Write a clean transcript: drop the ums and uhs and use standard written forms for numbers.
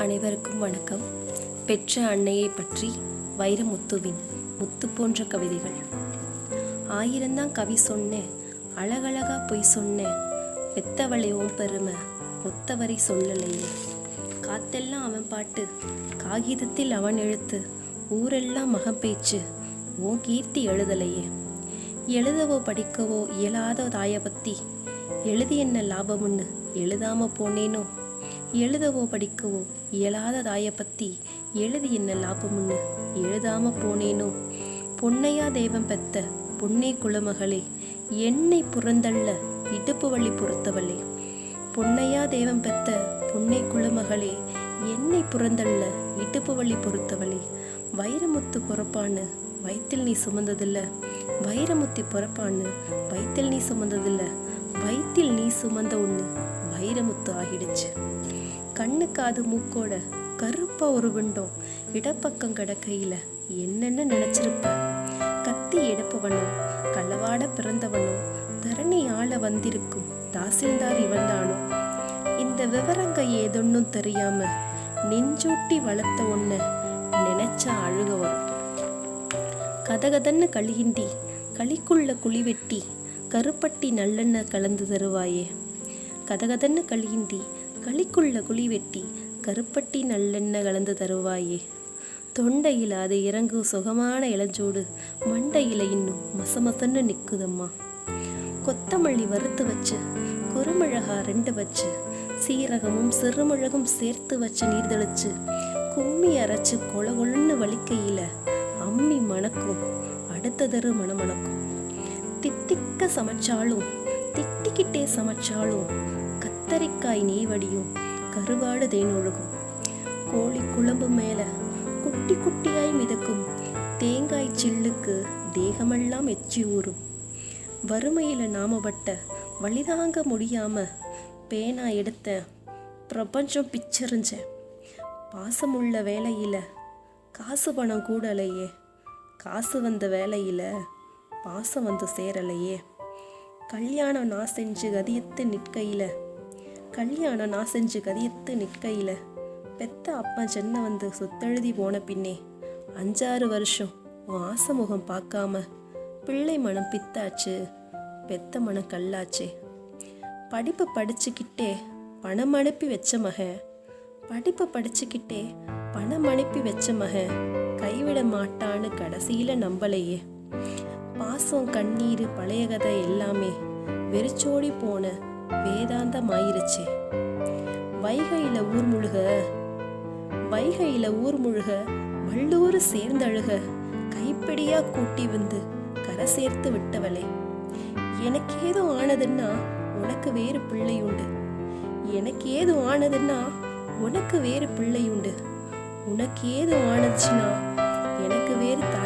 அனைவருக்கும் வணக்கம். பெற்ற அன்னையை பற்றி வைரமுத்துவின் முத்து போன்ற கவிதைகள். ஆயிரந்தான் கவி சொன்னேன், அழகழகா பொய் சொன்னேன், பெத்தவளை ஓம் பெருமை ஒத்தவரை சொல்லலையே. காத்தெல்லாம் அவன் பாட்டு, காகிதத்தில் அவன் எழுத்து, ஊரெல்லாம் மகன் பேச்சு, ஓன் கீர்த்தி எழுதலையே. எழுதவோ படிக்கவோ இயலாத தாயை பற்றி எழுதி என்ன லாபம்னு எழுதாம போனேனோ. எழுதவோ படிக்கவோ இயலாத தாயை பற்றி எழுதி என்ன லாபம்னு எழுதாம போனேனோ. பொன்னையா தெய்வம் பெத்த பொன்னே குலமகளே, என்னை புறந்தள்ள இடுப்பு வழி பொறுத்தவளே. பொன்னையா தெய்வம் பெத்த பொன்னே குலமகளே, என்னை புறந்தள்ள இடுப்பு வழி பொறுத்தவளே. வைரமுத்து பொறப்பான்னு வயிற்றில் நீ சுமந்ததில்ல, வைரமுத்தி பொறப்பான்னு வயிற்றில் நீ சுமந்ததில்ல, வயிற்றில் நீ சுமந்த ஒன்று வைரமுத்து ஆகிடுச்சு. கண்ணு காது மூக்கோட கருப்பா ஒரு விண்டோம் இடப்பக்கம் கிடக்கையில என்னென்ன நினைச்சிருப்ப. கத்தி எடுப்பவனும் களவாட பிறந்தவனும் தரணி ஆள வந்திருக்கும் தாசில்தார் இவன்தானோ. இந்த விவரங்க ஏதொன்னும் தெரியாம நெஞ்சூட்டி வளர்த்த ஒன்ன நினைச்சா அழுக வரும். கதகதன்னு களிகிண்டி களிக்குள்ள குழி வெட்டி கருப்பட்டி நல்லெண்ணெய் கலந்து தருவாயே. கதகதன்னு களிகிண்டி களிக்குள்ள குழி வெட்டி கருப்பட்டி நல்லெண்ணெய் கலந்து தருவாயே. தொண்டையில் அது இறங்கும் சுகமான இளஞ்சூடு மண்டையில் இன்னும் மசமசன்னு நிற்குதம்மா. கொத்தமல்லி வறுத்து வச்சு குறுமிளகா 2 வச்சு சீரகமும் சிறுமிளகும் சேர்த்து வச்சு நீர் தெளிச்சு கும்மி அரைச்சு கொலன்னு வலிக்கையில அம்மி மணக்கும் அடுத்ததரு மணமணக்கும். தித்திக்க சமைச்சாலும் திட்டிக்கிட்டே சமைச்சாலும் கத்தரிக்காய் நெய்வடியும் கருவாடு தேனொழுகும். கோழி குழம்பு மேல குட்டி குட்டியாய் மிதக்கும் தேங்காய் சில்லுக்கு தேகமெல்லாம் எச்சி ஊறும். வறுமையில நாம பட்ட வழிதாங்க முடியாம பேனா எடுத்த பிரபஞ்சம் பிச்சரிஞ்சேன். பாசமுள்ள வேலையில காசு பணம் கூடலையே, காசு வந்த வேலையில பாசம் வந்து சேரலையே. கல்யாணம் நான் செஞ்சு கதியத்து நிற்கையில, கல்யாணம் நான் செஞ்சு கதியத்து நிற்கையில பெத்த அப்பா சென்ன வந்து சொத்தெழுதி போன பின்னே 5-6 வருஷம் உன் ஆசமுகம் பார்க்காம பிள்ளை மனம் பித்தாச்சு, பெத்த மனம் கல்லாச்சே. படிப்பு படிச்சுக்கிட்டே பணம் அனுப்பி வச்ச மகன், படிப்பு படிச்சுக்கிட்டே பணம் அனுப்பி வச்ச மகன் கைவிட மாட்டான்னு கடைசியில நம்பலையே. பாசம் கண்ணீர் பழைய கதை எல்லாமே வெறிச்சோடி போன வேதாந்தமாயிருச்சே. வைகையில ஊர் முழுக, வைகையில ஊர் முழுக வள்ளூர் சேர்ந்தழுக கைப்பிடியா கூட்டி வந்து கரை சேர்த்து விட்டவளே. எனக்கு ஏதோ ஆனதுன்னா உனக்கு வேறு பிள்ளையுண்டு, எனக்கு ஏதோ ஆனதுன்னா உனக்கு வேறு பிள்ளையுண்டு, உனக்கு ஏதோ ஆனதுச்சுன்னா எனக்கு வேறு தாய்